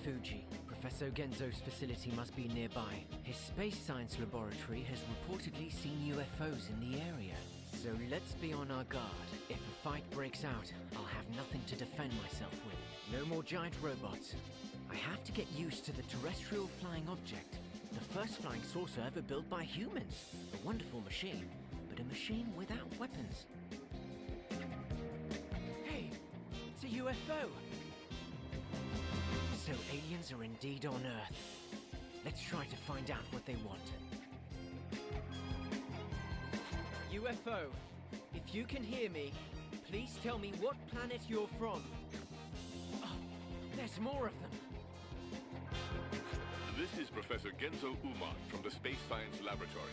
Fuji. Professor Genzo's facility must be nearby. His space science laboratory has reportedly seen UFOs in the area. So let's be on our guard. If a fight breaks out, I'll have nothing to defend myself with. No more giant robots. I have to get used to the terrestrial flying object. The first flying saucer ever built by humans. A wonderful machine, but a machine without weapons. Hey, it's a UFO! So aliens are indeed on Earth. Let's try to find out what they want. UFO, if you can hear me, please tell me what planet you're from. Oh, there's more of them. This is Professor Genzo Uman from the Space Science Laboratory.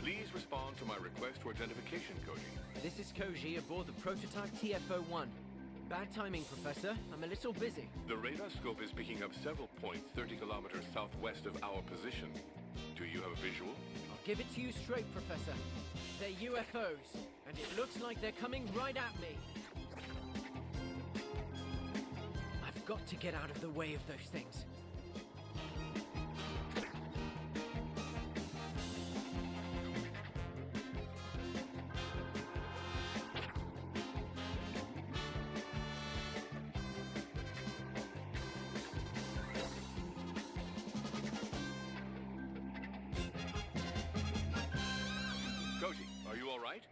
Please respond to my request for identification, Koji. This is Koji aboard the prototype TFO-1. Bad timing, Professor. I'm a little busy. The radar scope is picking up several points 30 kilometers southwest of our position. Do you have a visual? I'll give it to you straight, Professor. They're UFOs, and it looks like they're coming right at me. I've got to get out of the way of those things. Koji, are you all right?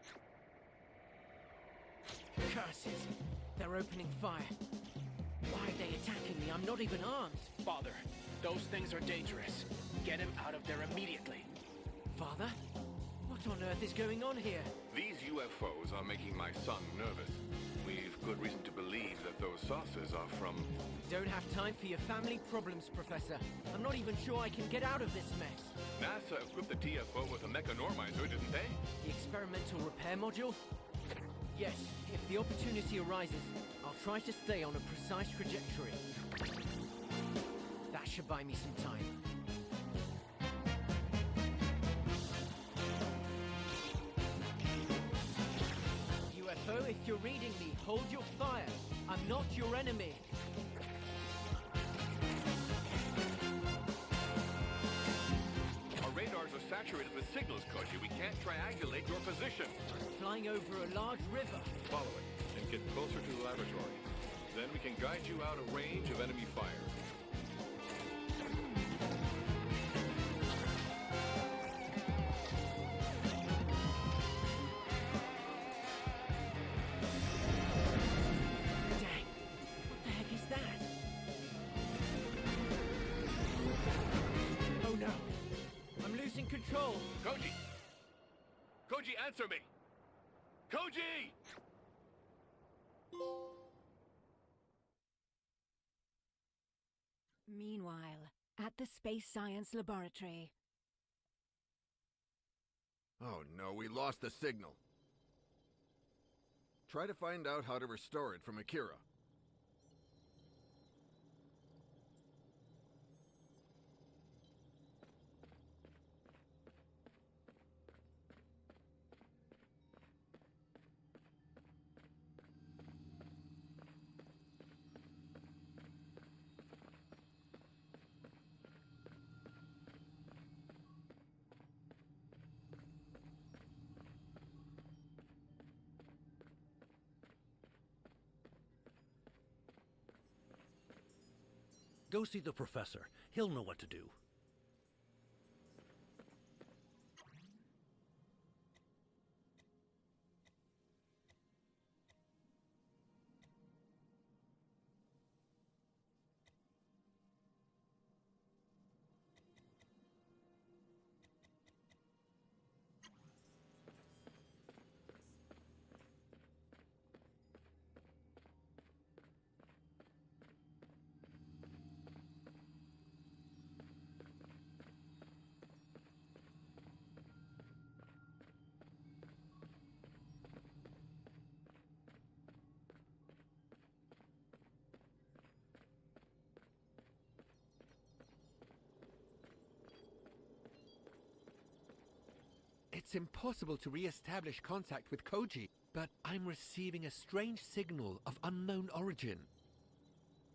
Curses! They're opening fire. Why are they attacking me? I'm not even armed. Father, those things are dangerous. Get him out of there immediately. Father? What on earth is going on here? These UFOs are making my son nervous. We've good reason to believe that those saucers are from... Don't have time for your family problems, Professor. I'm not even sure I can get out of this mess. NASA equipped the TFO with a mechanormizer, didn't they? The experimental repair module? Yes, if the opportunity arises, I'll try to stay on a precise trajectory. That should buy me some time. UFO, if you're reading me, hold your fire. I'm not your enemy. Our radars are saturated with signals, Koji. We can't triangulate your position. Flying over a large river. Follow it and get closer to the laboratory. Then we can guide you out of range of enemy fire. Oh no! I'm losing control! Koji! Koji, answer me! Koji! Meanwhile, at the Space Science Laboratory. Oh no, we lost the signal. Try to find out how to restore it from Akira. Go see the professor. He'll know what to do. It's impossible to re-establish contact with Koji, but I'm receiving a strange signal of unknown origin.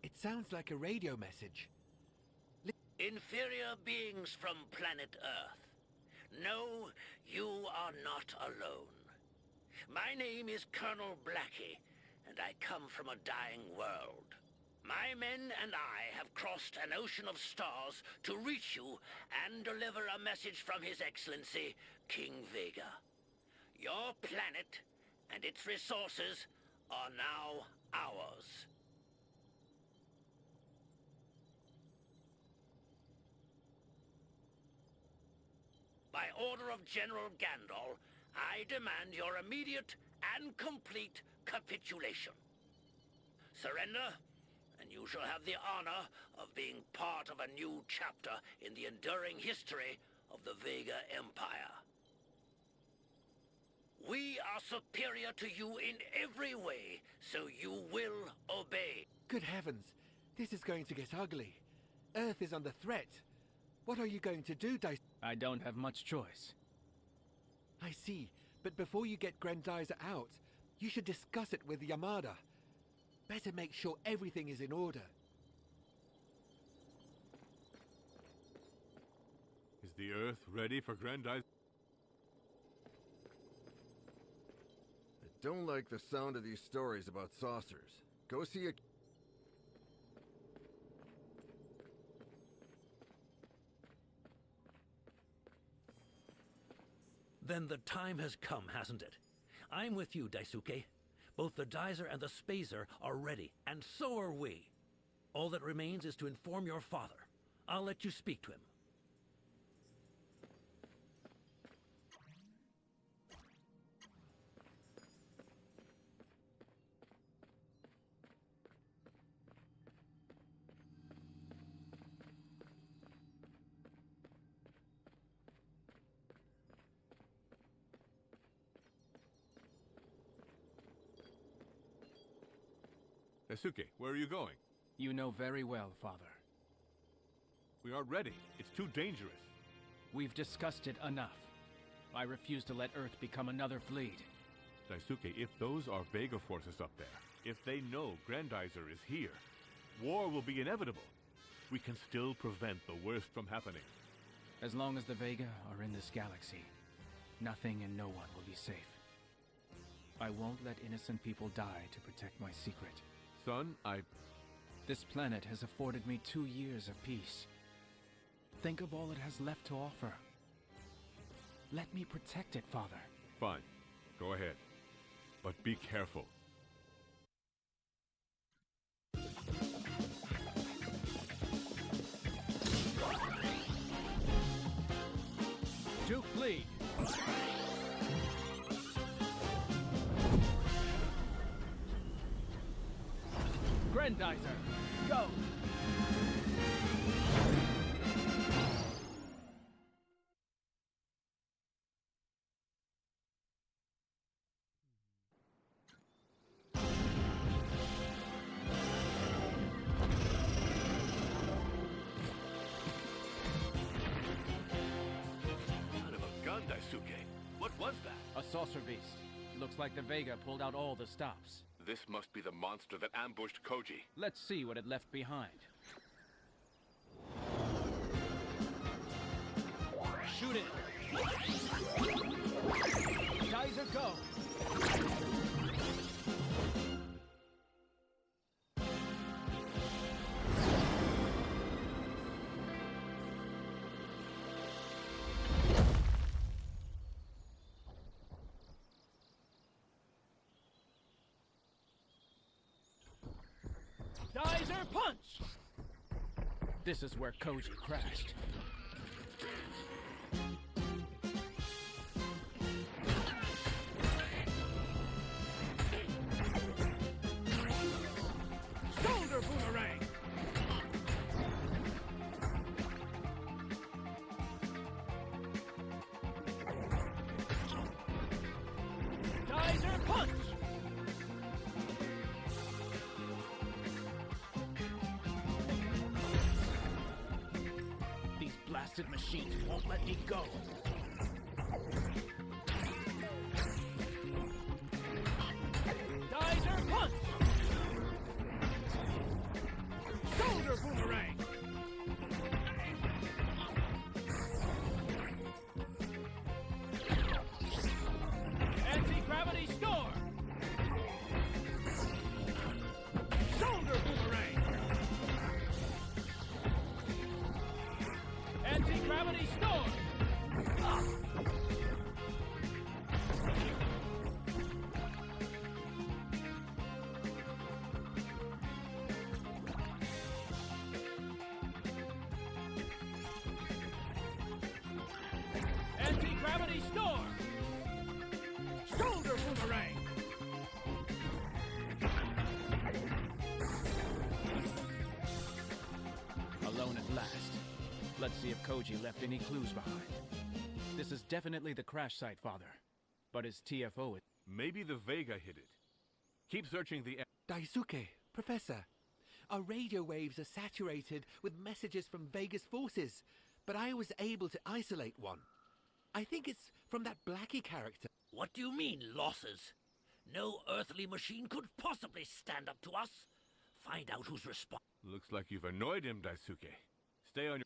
It sounds like a radio message. inferior beings from planet Earth. No, you are not alone. My name is Colonel Blackie, and I come from a dying world. My men and I have crossed an ocean of stars to reach you and deliver a message from His Excellency, King Vega. Your planet and its resources are now ours. By order of General Gandol, I demand your immediate and complete capitulation. Surrender, and you shall have the honor of being part of a new chapter in the enduring history of the Vega Empire. We are superior to you in every way, so you will obey. Good heavens, this is going to get ugly. Earth is under threat. What are you going to do, I don't have much choice. I see, but before you get Grendizer out, you should discuss it with Yamada. Better make sure everything is in order. Is the Earth ready for Grendizer? I don't like the sound of these stories about saucers. Go see a... Then the time has come, hasn't it? I'm with you, Daisuke. Both the Dizer and the Spazer are ready, and so are we. All that remains is to inform your father. I'll let you speak to him. Daisuke, where are you going? You know very well, Father. We aren't ready. It's too dangerous. We've discussed it enough. I refuse to let Earth become another fleet. Daisuke, if those are Vega forces up there, if they know Grendizer is here, war will be inevitable. We can still prevent the worst from happening. As long as the Vega are in this galaxy, nothing and no one will be safe. I won't let innocent people die to protect my secret. Son, This planet has afforded me 2 years of peace. Think of all it has left to offer. Let me protect it, Father. Fine. Go ahead. But be careful. Duke lead. Grendizer, go! Son of a gun, Daisuke. What was that? A saucer beast. Looks like the Vega pulled out all the stops. This must be the monster that ambushed Koji. Let's see what it left behind. Shoot it! Geyser, go! Geyser punch! This is where Koji crashed. Shoulder boomerang! Geyser punch! Blasted machines won't let me go. Geyser punch! Shoulder boomerang! Anti-gravity storm! Anti-gravity storm! Shoulder boomerang! Alone at last. Let's see if Koji left any clues behind. This is definitely the crash site, Father. But his TFO is... Maybe the Vega hid it. Keep searching the... Daisuke, Professor, our radio waves are saturated with messages from Vega's forces, but I was able to isolate one. I think it's from that Blackie character. What do you mean, losses? No earthly machine could possibly stand up to us. Find out who's responsible. Looks like you've annoyed him, Daisuke. Stay on your...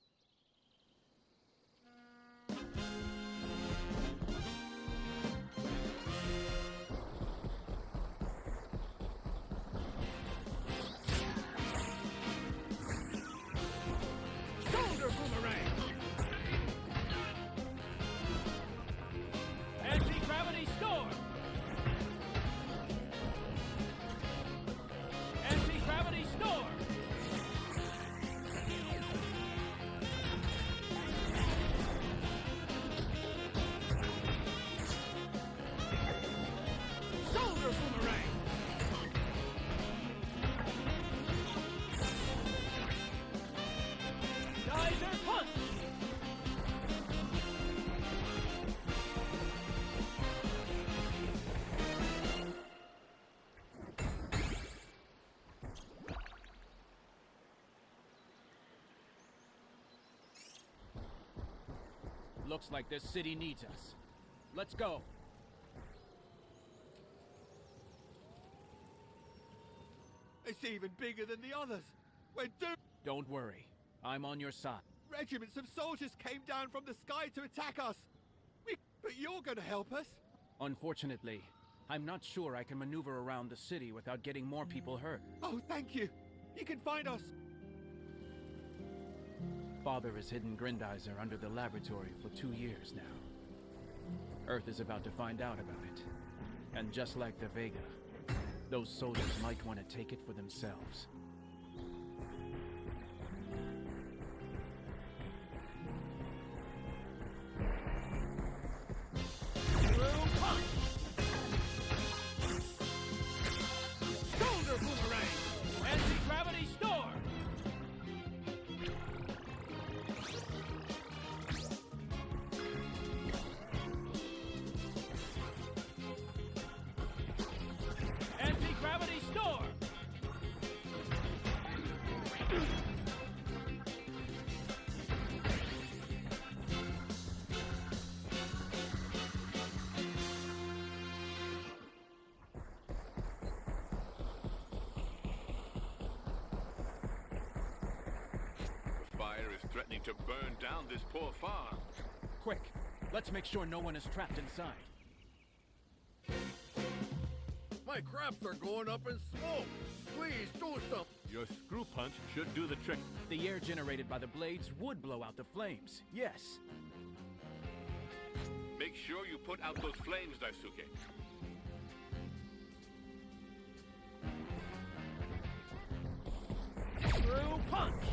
Shoulder boomerang! Anti-gravity storm! Anti-gravity storm! Shoulder boomerang! Geyser punch! Looks like this city needs us. Let's go. It's even bigger than the others. We're doomed. Don't worry. I'm on your side. Regiments of soldiers came down from the sky to attack us. But you're going to help us? Unfortunately, I'm not sure I can maneuver around the city without getting more people hurt. Oh, thank you. You can find us. Father has hidden Grendizer under the laboratory for 2 years now. Earth is about to find out about it. And just like the Vega, those soldiers might want to take it for themselves. Shoulder boomerang! Anti-gravity storm! Anti-gravity storm! The fire is threatening to burn down this poor farm. Quick, let's make sure no one is trapped inside. My crops are going up in smoke. Please do something. Your screw punch should do the trick. The air generated by the blades would blow out the flames, yes. Make sure you put out those flames, Daisuke. Screw punch!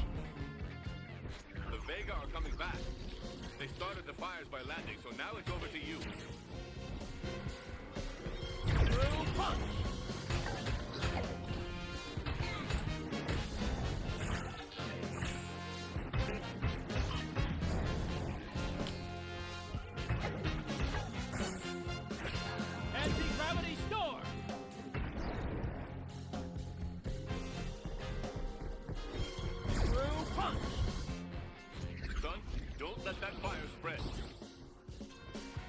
The Vega are coming back. They started the fires by landing, so now it's over to you. Screw punch! Anti-gravity storm! Screw punch! Son, don't let that fire spread.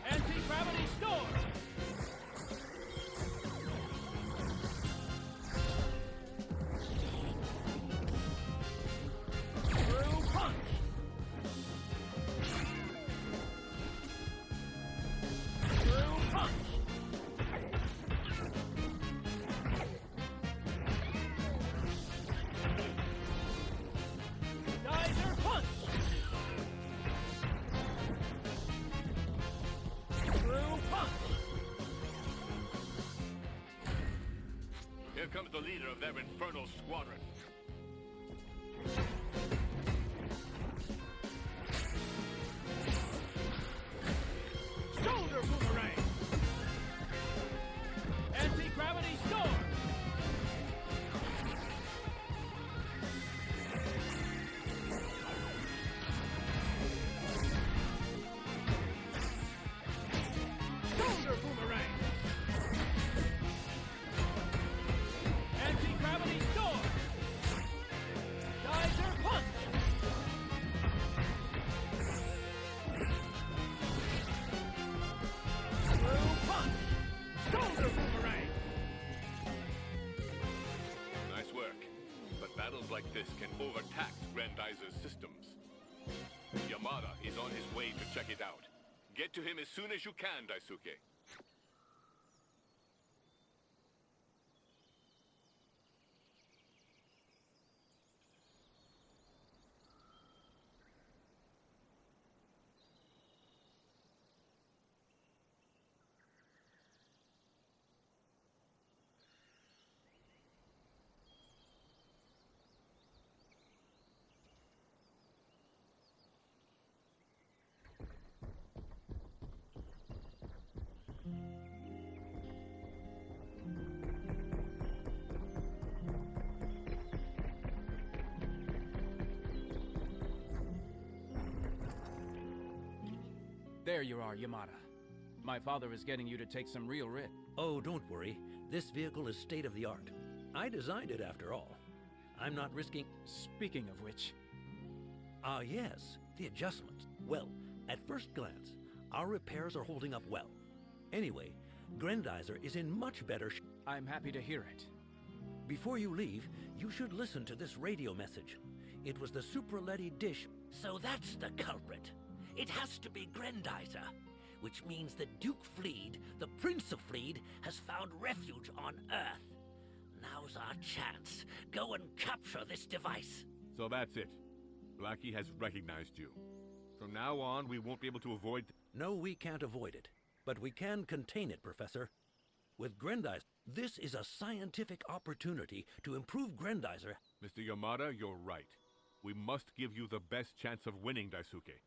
Anti-gravity storm! Screw punch! Screw punch! Geyser punch! leader of their infernal squadron. Shoulder boomerang! Anti-gravity storm! Shoulder boomerang! Anti-gravity storm! Geyser punch! Blue punch! Shoulder boomerang! Nice work. But battles like this can overtax Grendizer's systems. Yamada is on his way to check it out. Get to him as soon as you can, Daisuke. There you are, Yamada. My father is getting you to take some real risks. Oh, don't worry. This vehicle is state-of-the-art. I designed it after all. I'm not risking... Speaking of which... yes, the adjustments. Well, at first glance, our repairs are holding up well. Anyway, Grendizer is in much better I'm happy to hear it. Before you leave, you should listen to this radio message. It was the Supraletti dish. So that's the culprit. It has to be Grendizer, which means that Duke Fleed, the Prince of Fleed, has found refuge on Earth. Now's our chance. Go and capture this device. So that's it. Blackie has recognized you. From now on, we won't be able to avoid... No, we can't avoid it. But we can contain it, Professor. With Grendizer, this is a scientific opportunity to improve Grendizer. Mr. Yamada, you're right. We must give you the best chance of winning, Daisuke.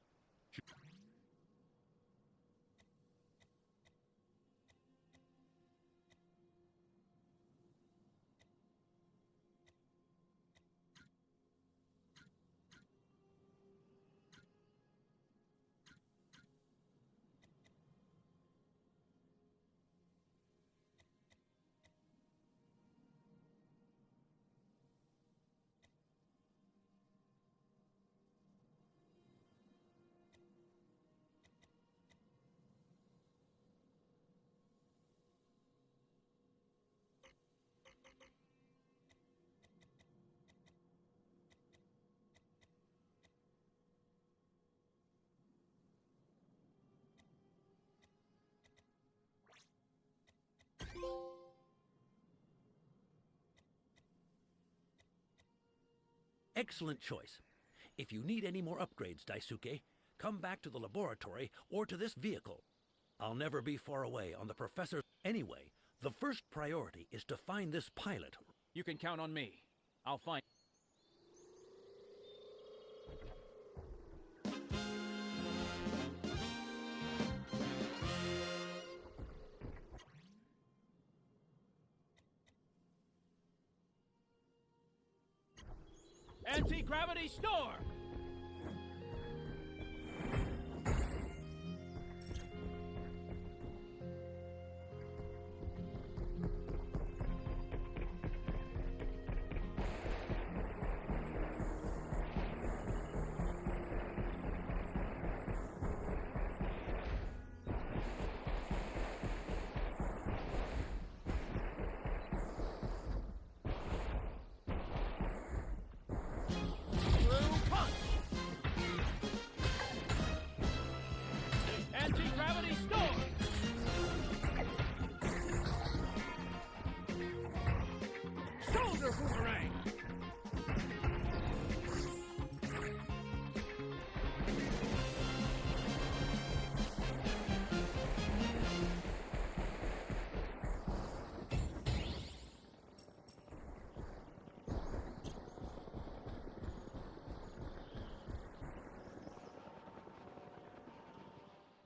Excellent choice. If you need any more upgrades, Daisuke, come back to the laboratory or to this vehicle. I'll never be far away on the professor. Anyway, the first priority is to find this pilot. You can count on me. I'll find... Anti-gravity storm! Anti-gravity storm! Shoulder boomerang!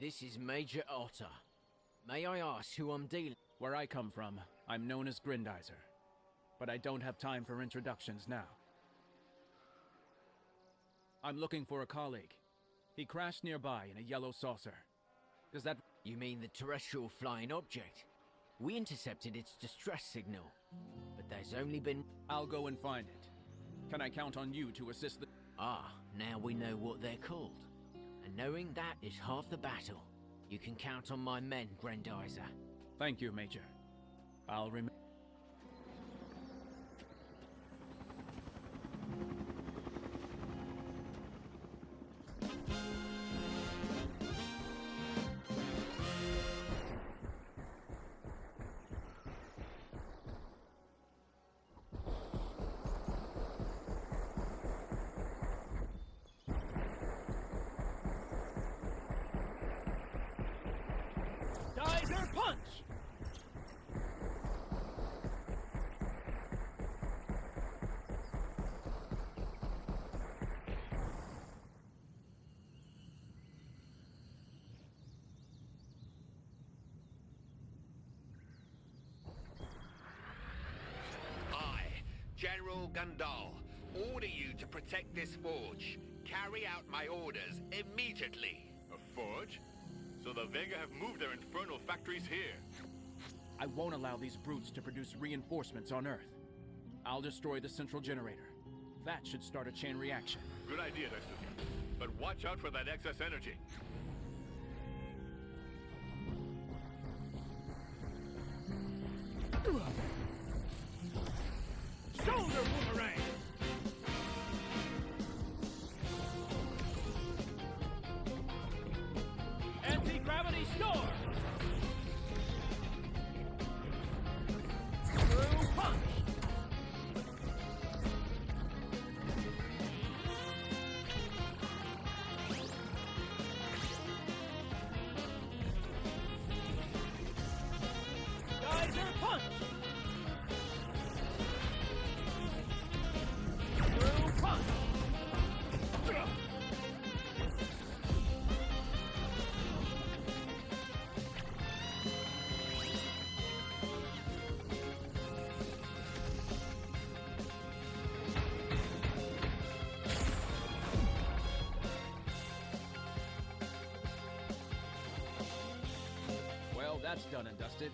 This is Major Otter. May I ask who I'm dealing? Where I come from, I'm known as Grendizer. But I don't have time for introductions now. I'm looking for a colleague. He crashed nearby in a yellow saucer. Does that... You mean the terrestrial flying object? We intercepted its distress signal, but there's only been... I'll go and find it. Can I count on you to assist the... Ah, now we know what they're called. And knowing that is half the battle. You can count on my men, Grendizer. Thank you, Major. I'll remember... Geyser punch! I, General Gandal, order you to protect this forge. Carry out my orders immediately. A forge? So the Vega have moved their infernal factories here. I won't allow these brutes to produce reinforcements on Earth. I'll destroy the central generator. That should start a chain reaction. Good idea, Daisuke. But watch out for that excess energy. Shoulder boomerang! Anti-gravity storm! Through punch! Geyser punch! Through punch! Well, that's done and dusted.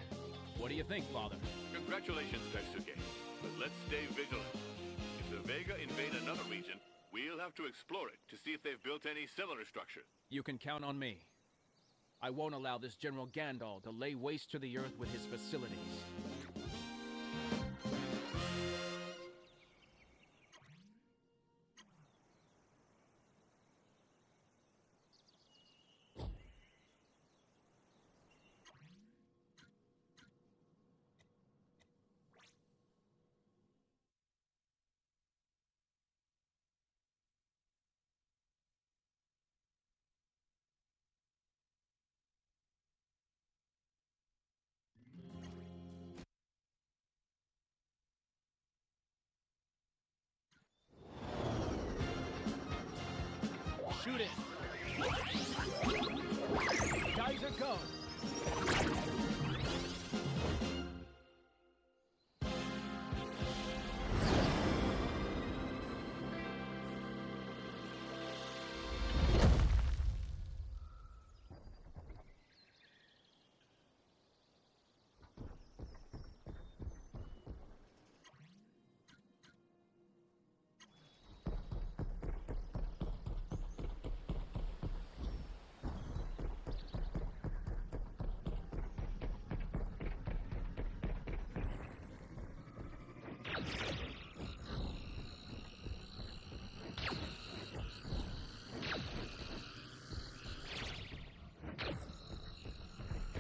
What do you think, Father? Congratulations, Daisuke. But let's stay vigilant. If the Vega invade another region, we'll have to explore it to see if they've built any similar structure. You can count on me. I won't allow this General Gandal to lay waste to the Earth with his facilities. Shoot it! Geyser go!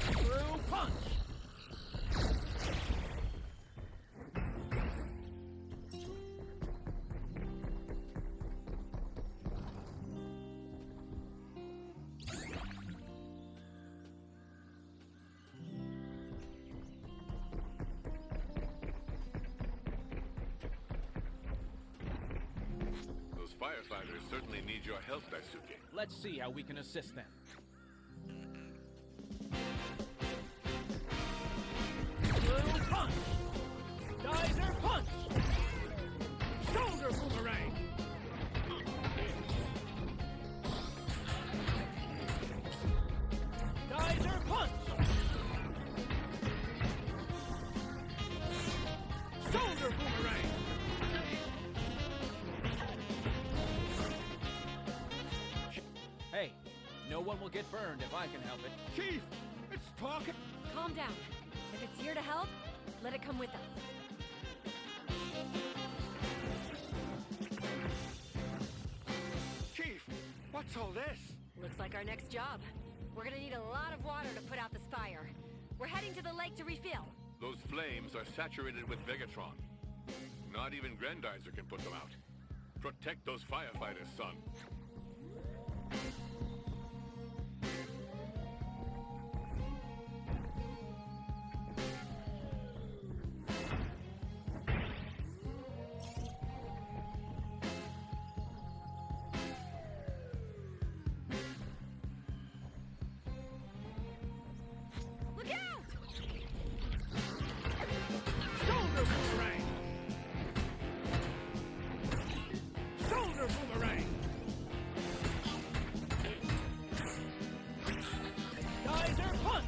Through punch! Those firefighters certainly need your help, Daisuke. Let's see how we can assist them. Hey, no one will get burned if I can help it. Chief, it's talking. Calm down. If it's here to help, let it come with us. Chief, what's all this? Looks like our next job. We're gonna need a lot of water to put out this fire. We're heading to the lake to refill. Those flames are saturated with Vegatron. Not even Grendizer can put them out. Protect those firefighters, son. Look out! Shoulder boomerang! Shoulder boomerang! Geyser punch!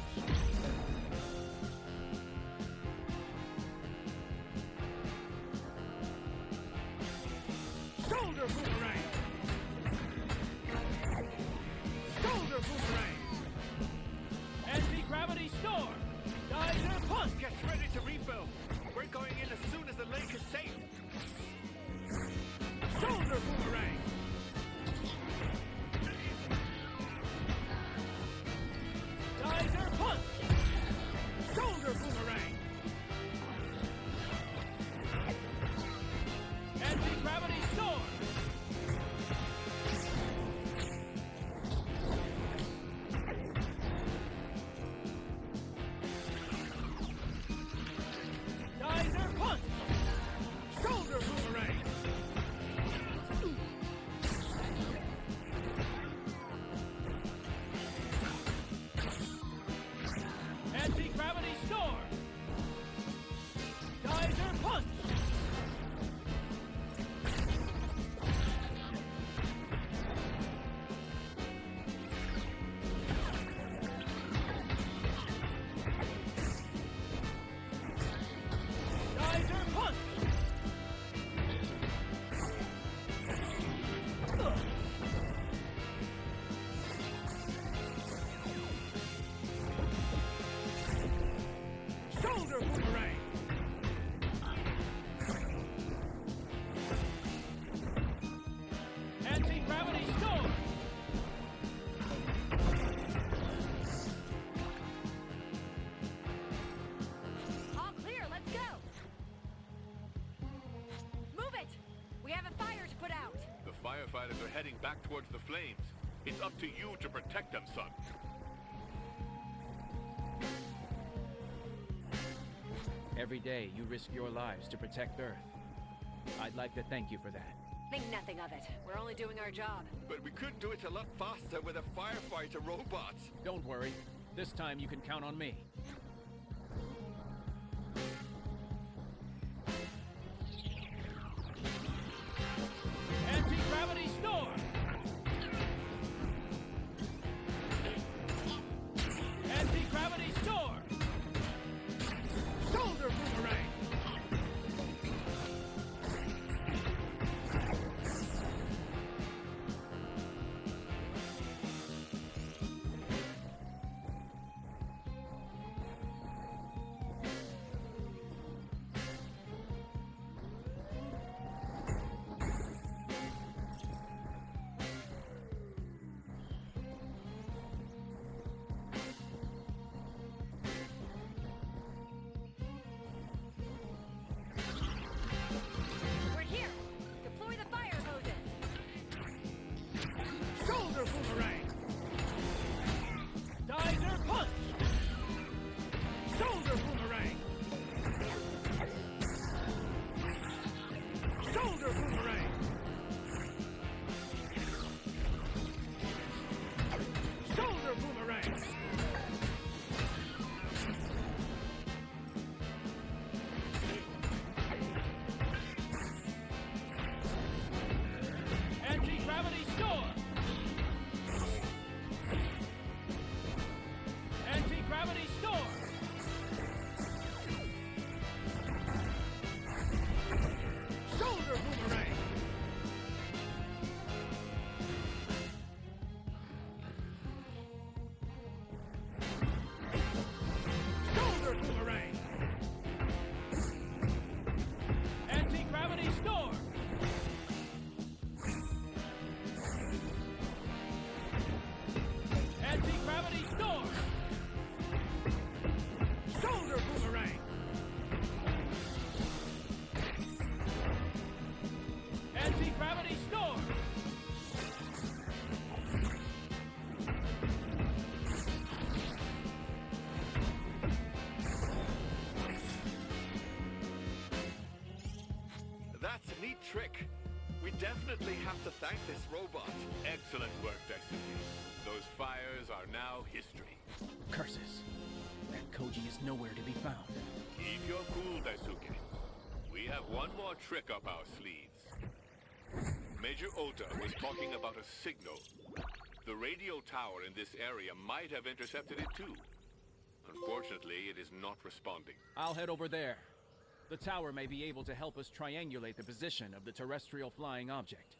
Shoulder boomerang! Shoulder boomerang! Anti-gravity storm! Geyser punch! Get ready to refill. We're going in as soon as the lake is safe. Shoulder boomerang! Geyser punch! Shoulder boomerang! Anti-gravity storm! Geyser punch! Shoulder boomerang! Anti-gravity storm! Geyser punch! Geyser punch! Ugh. Shoulder boomerang! Anti-gravity storm! All clear, let's go! Move it! We have a fire to put out! The firefighters are heading back towards the flames. It's up to you to protect them, son. Every day, you risk your lives to protect Earth. I'd like to thank you for that. Think nothing of it. We're only doing our job. But we could do it a lot faster with a firefighter robot. Don't worry. This time you can count on me. Anti-gravity storm! Anti-gravity storm! Shoulder boomerang! trick. We definitely have to thank this robot. Excellent work, Daisuke. Those fires are now history. Curses. That Koji is nowhere to be found. Keep your cool, Daisuke. We have one more trick up our sleeves. Major Ota was talking about a signal. The radio tower in this area might have intercepted it too. Unfortunately, it is not responding. I'll head over there. The tower may be able to help us triangulate the position of the terrestrial flying object.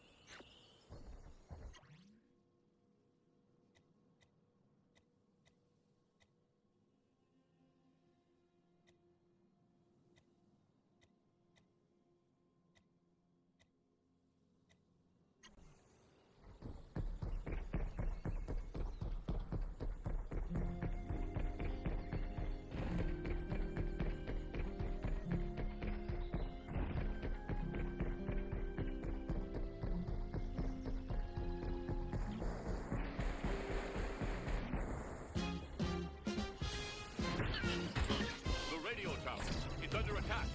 It's under attack.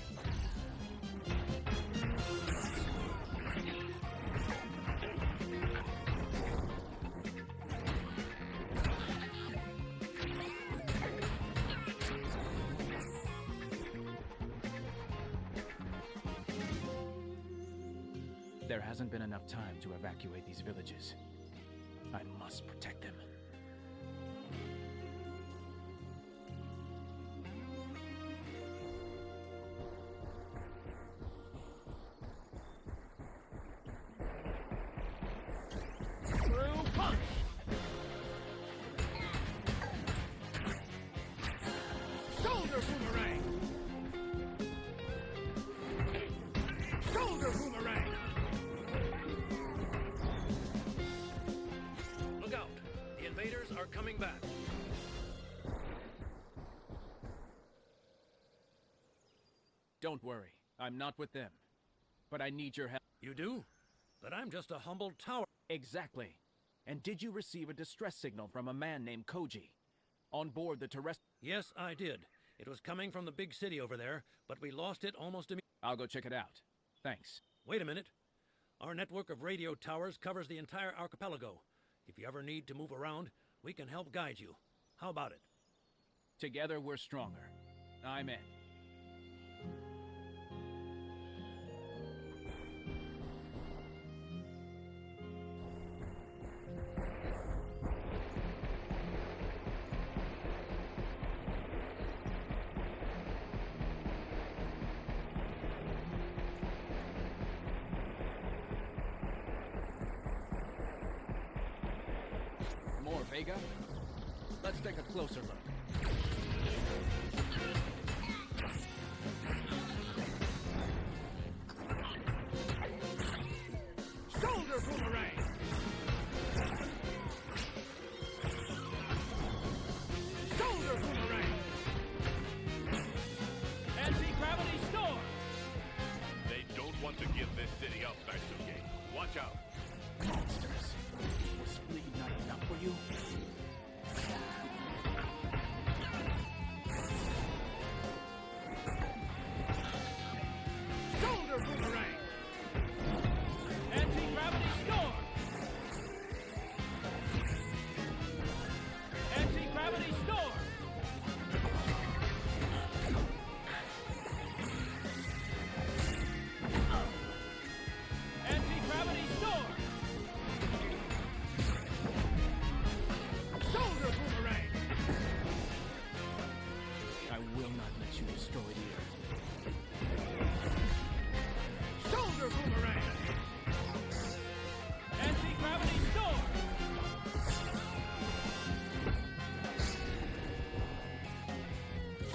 There hasn't been enough time to evacuate these villages. I must protect them. Coming back. Don't worry, I'm not with them. But I need your help. You do? But I'm just a humble tower. Exactly. And did you receive a distress signal from a man named Koji? On board the terrestrial... Yes, I did. It was coming from the big city over there, but we lost it almost immediately. I'll go check it out. Thanks. Wait a minute. Our network of radio towers covers the entire archipelago. If you ever need to move around, we can help guide you. How about it? Together we're stronger. I'm in. More Vega? Let's take a closer look. Shoulder boomerang! Shoulder boomerang! Anti-gravity storm! They don't want to give this city up, Daisuke. Watch out. Monsters. Was bleed not enough for you? Shoulder boomerang! Anti-gravity storm! Anti-gravity storm! Anti-gravity storm! Shoulder boomerang! I will not let you destroy the Earth. Shoulder boomerang! Anti-gravity storm!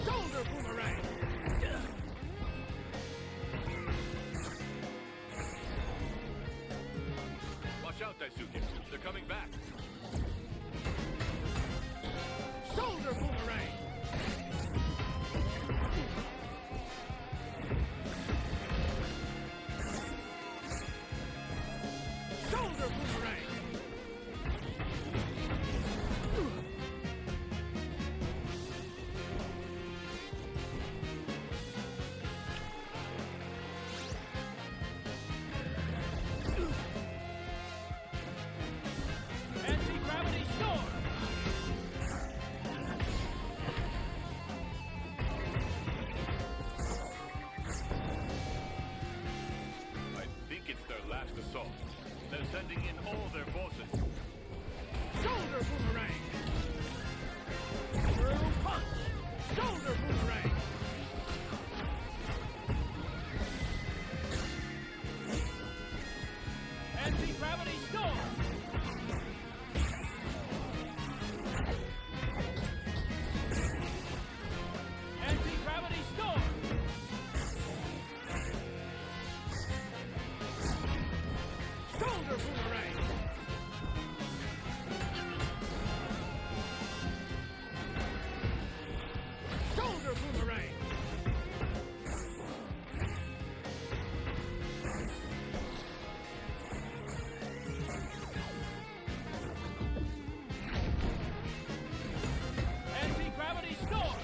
Shoulder boomerang! Watch out, Daisuke. They're coming back. Shoulder boomerang! Shoulder boomerang! sending in all their forces. Shoulder boomerang! Through punch! Shoulder boomerang! Anti-gravity storm! Anti-gravity storm! Shoulder boomerang! Shoulder boomerang! Anti-gravity storm!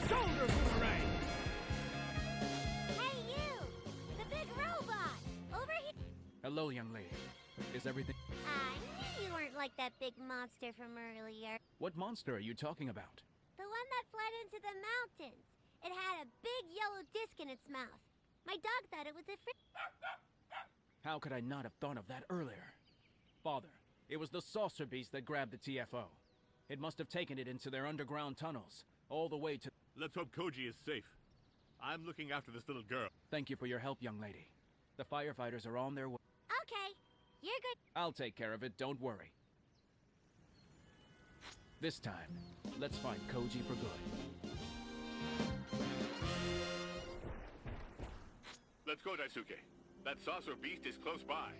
Shoulder boomerang! Hey, you! The big robot! Over here! Hello, young lady. Is everything... I knew you weren't like that big monster from earlier. What monster are you talking about? The one that fled into the mountains. It had a big yellow disc in its mouth. My dog thought it was a How could I not have thought of that earlier? Father, it was the saucer beast that grabbed the TFO. It must have taken it into their underground tunnels, all the way to... Let's hope Koji is safe. I'm looking after this little girl. Thank you for your help, young lady. The firefighters are on their way. Okay, you're good. I'll take care of it, don't worry. This time, let's find Koji for good. Let's go, Daisuke. That saucer beast is close by.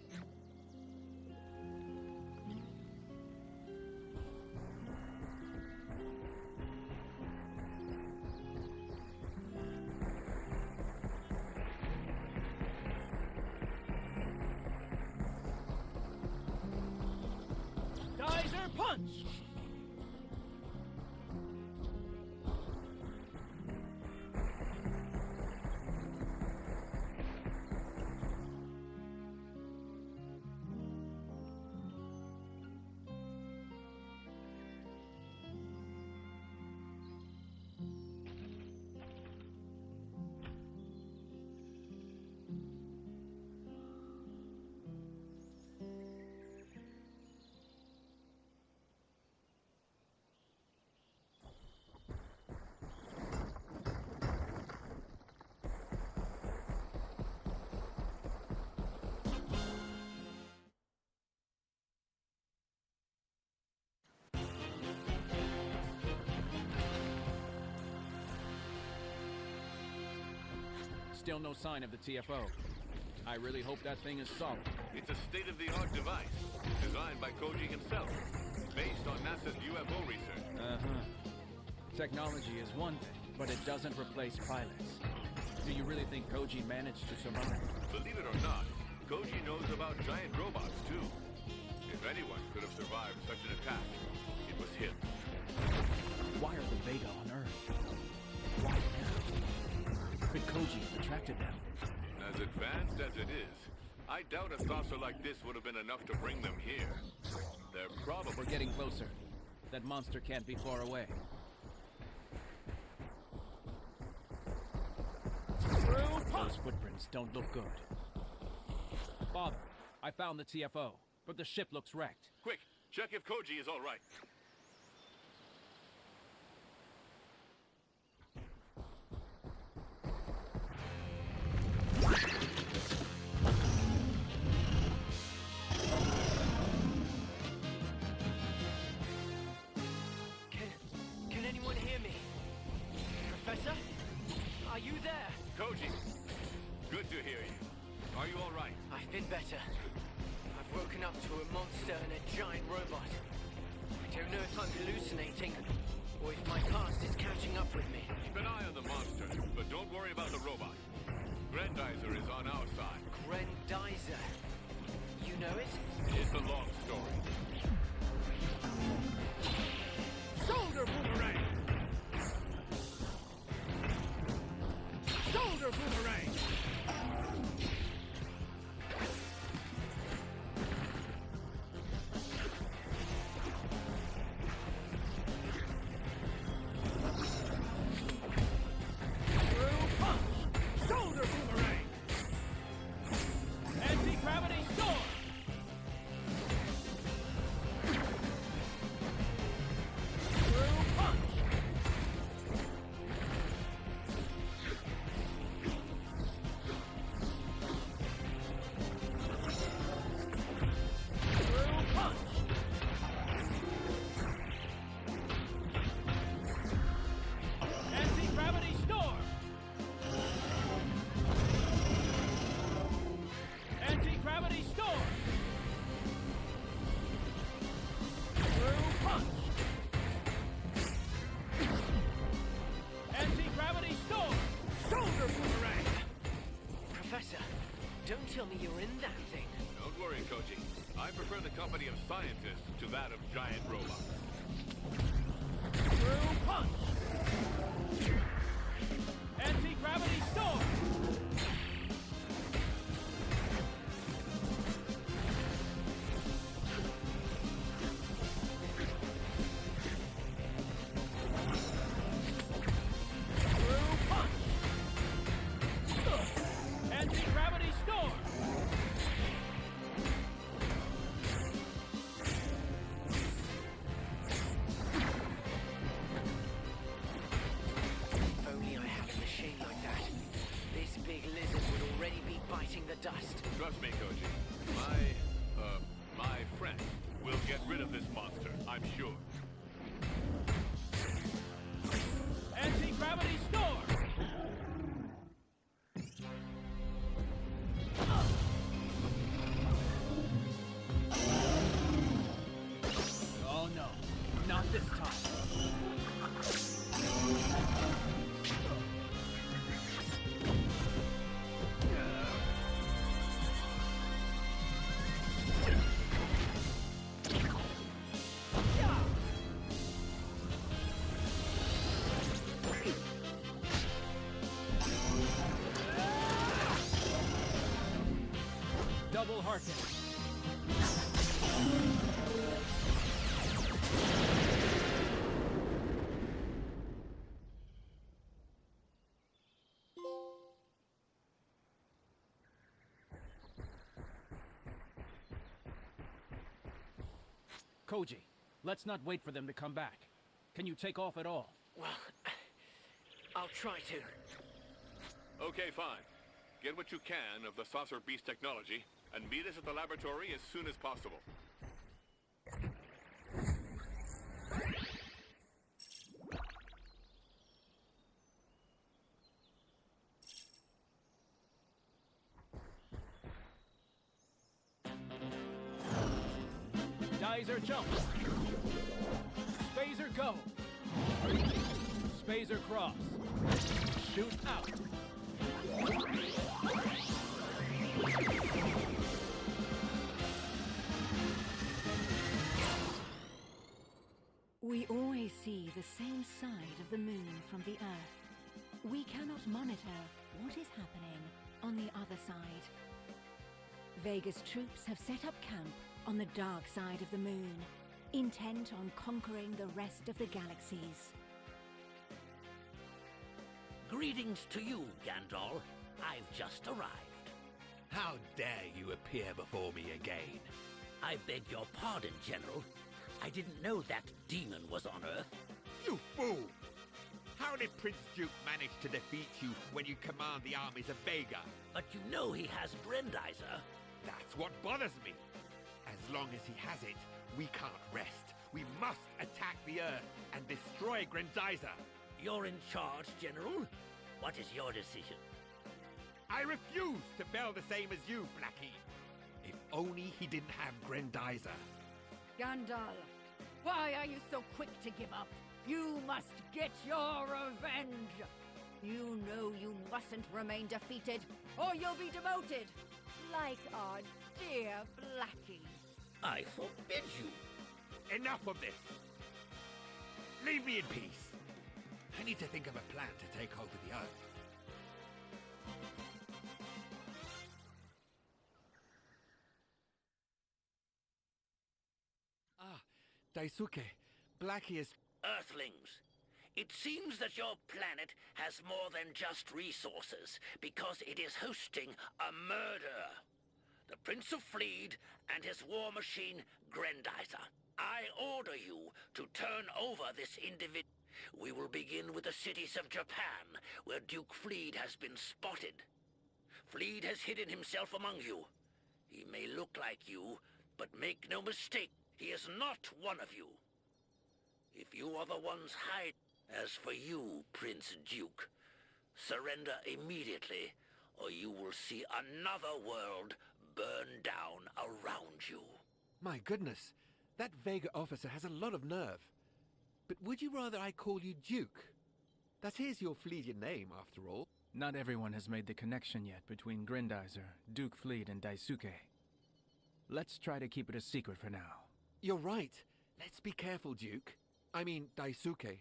Geyser punch! Still no sign of the TFO. I really hope that thing is solid. It's a state-of-the-art device, designed by Koji himself, based on NASA's UFO research. Uh-huh. Technology is one thing, but it doesn't replace pilots. Do you really think Koji managed to survive? Believe it or not, Koji knows about giant robots, too. If anyone could have survived such an attack, it was him. Why are the Vega on Earth? Why now? Could Koji have attracted them? As advanced as it is, I doubt a saucer like this would have been enough to bring them here. They're probably... We're getting closer. That monster can't be far away. Those footprints don't look good. Father, I found the TFO, but the ship looks wrecked. Quick, check if Koji is all right. Can anyone hear me? Professor? Are you there? Koji, good to hear you. Are you all right? I've been better. I've woken up to a monster and a giant robot. I don't know if I'm hallucinating, or if my past is catching up with me. Keep an eye on the monster, but don't worry about the robot. Grendizer is on our side. Grendizer. You know it? It's a long story. Shoulder boomerang! Shoulder boomerang! Through punch! Don't tell me you're in that thing. Don't worry, Koji. I prefer the company of scientists to that of giant robots. Through punch! Anti-gravity storm! Through punch! Anti-gravity storm! If only I had a machine like that. This big lizard would already be biting the dust. Trust me, Koji. My friend will get rid of this monster, I'm sure. Anti-gravity storm! Oh no, not this time. Double Harken. Koji, let's not wait for them to come back. Can you take off at all? Well, I'll try to. Okay, fine. Get what you can of the saucer beast technology, and meet us at the laboratory as soon as possible. Geyser jump. Spazer go. Spazer cross. Shoot out. We always see the same side of the moon from the Earth. We cannot monitor what is happening on the other side. Vega's troops have set up camp on the dark side of the moon, intent on conquering the rest of the galaxies. Greetings to you, Gandalf. I've just arrived. How dare you appear before me again? I beg your pardon, General. I didn't know that demon was on Earth. You fool! How did Prince Duke manage to defeat you when you command the armies of Vega? But you know he has Grendizer. That's what bothers me. As long as he has it, we can't rest. We must attack the Earth and destroy Grendizer. You're in charge, General. What is your decision? I refuse to fail the same as you, Blackie. If only he didn't have Grendizer. Gandalf, why are you so quick to give up? You must get your revenge. You know you mustn't remain defeated, or you'll be demoted. Like our dear Blackie. I forbid you. Enough of this. Leave me in peace. I need to think of a plan to take over the Earth. Ah, Daisuke, Blackie is... Earthlings, it seems that your planet has more than just resources, because it is hosting a murder. The Prince of Fleed and his war machine, Grendizer. I order you to turn over this individual. We will begin with the cities of Japan, where Duke Fleed has been spotted. Fleed has hidden himself among you. He may look like you, but make no mistake, he is not one of you. If you are the ones hiding... As for you, Prince Duke, surrender immediately, or you will see another world burn down around you. My goodness, that Vega officer has a lot of nerve. But would you rather I call you Duke? That is your Fleedian name, after all. Not everyone has made the connection yet between Grendizer, Duke Fleet, and Daisuke. Let's try to keep it a secret for now. You're right. Let's be careful, Duke. I mean, Daisuke.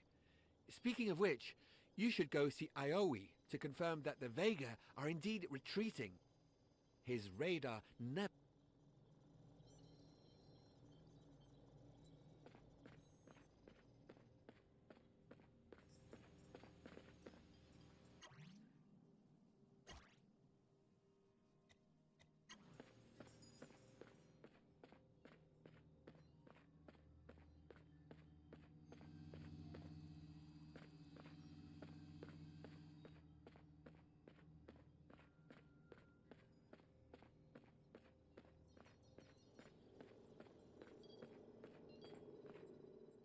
Speaking of which, you should go see Aoi to confirm that the Vega are indeed retreating. His radar never...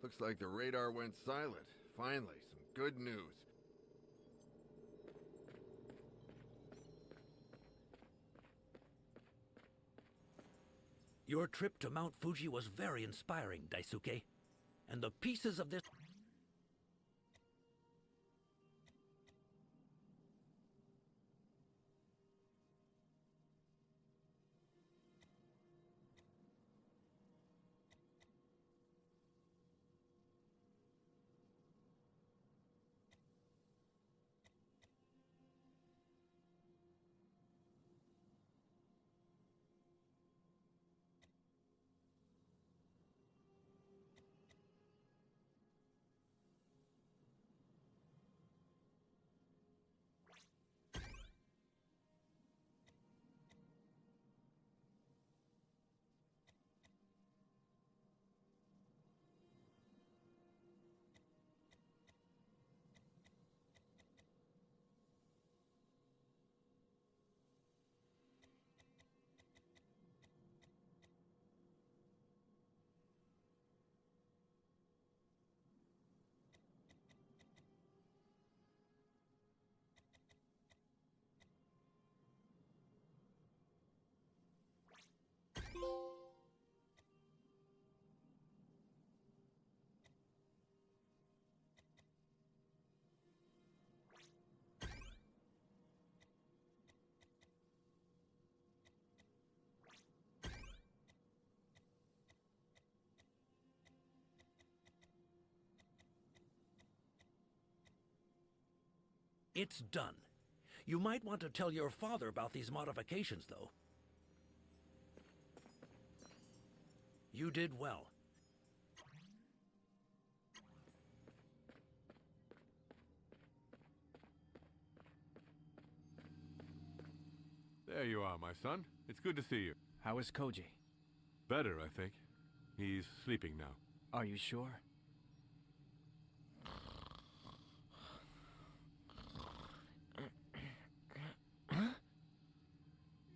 Looks like the radar went silent. Finally, some good news. Your trip to Mount Fuji was very inspiring, Daisuke. And the pieces of this... It's done. You might want to tell your father about these modifications, though. You did well. There you are, my son. It's good to see you. How is Koji? Better, I think. He's sleeping now. Are you sure?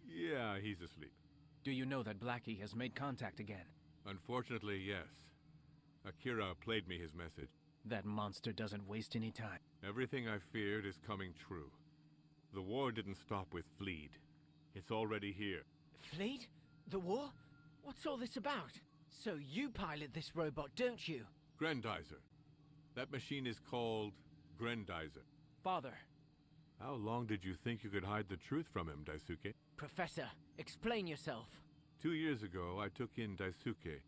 Yeah, he's asleep. Do you know that Blackie has made contact again? Unfortunately, yes. Akira played me his message. That monster doesn't waste any time. Everything I feared is coming true. The war didn't stop with Fleet. It's already here. Fleet? The war? What's all this about? So you pilot this robot, don't you? Grendizer. That machine is called Grendizer. Father. How long did you think you could hide the truth from him, Daisuke? Professor, explain yourself. 2 years ago, I took in Daisuke,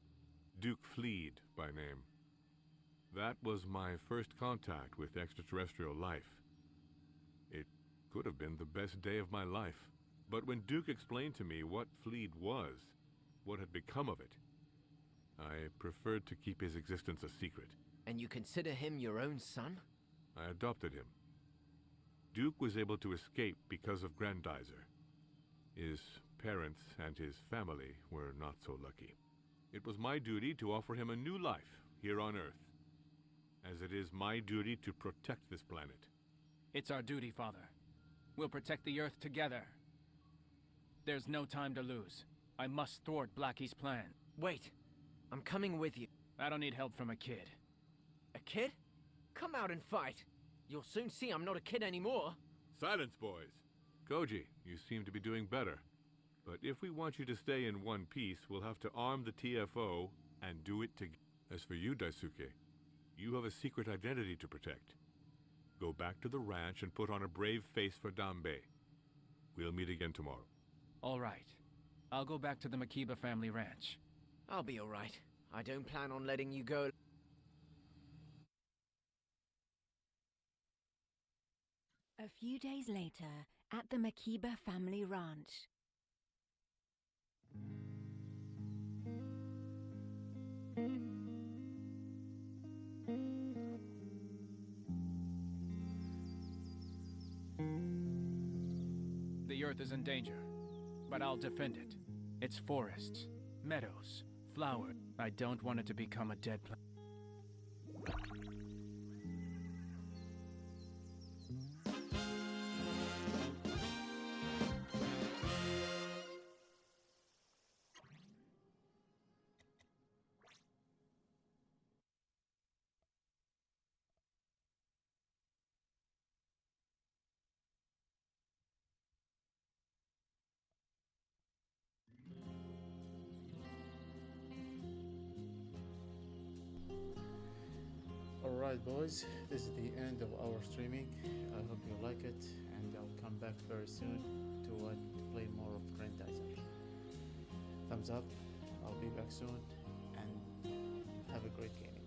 Duke Fleet by name. That was my first contact with extraterrestrial life. It could have been the best day of my life. But when Duke explained to me what Fleet was, what had become of it, I preferred to keep his existence a secret. And you consider him your own son? I adopted him. Duke was able to escape because of Grendizer. His parents and his family were not so lucky. It was my duty to offer him a new life here on Earth, as it is my duty to protect this planet. It's our duty, Father. We'll protect the Earth together. There's no time to lose. I must thwart Blackie's plan. Wait, I'm coming with you. I don't need help from a kid. A kid? Come out and fight. You'll soon see I'm not a kid anymore. Silence, boys. Koji, you seem to be doing better. But if we want you to stay in one piece, we'll have to arm the TFO and do it together. As for you, Daisuke, you have a secret identity to protect. Go back to the ranch and put on a brave face for Dambe. We'll meet again tomorrow. All right. I'll go back to the Makiba family ranch. I'll be all right. I don't plan on letting you go. A few days later, at the Makiba family ranch. The Earth is in danger, but I'll defend it. It's forests, meadows, flowers. I don't want it to become a dead planet. Alright boys, this is the end of our streaming. I hope you like it, and I'll come back very soon to play more of Grendizer. Thumbs up, I'll be back soon, and have a great game.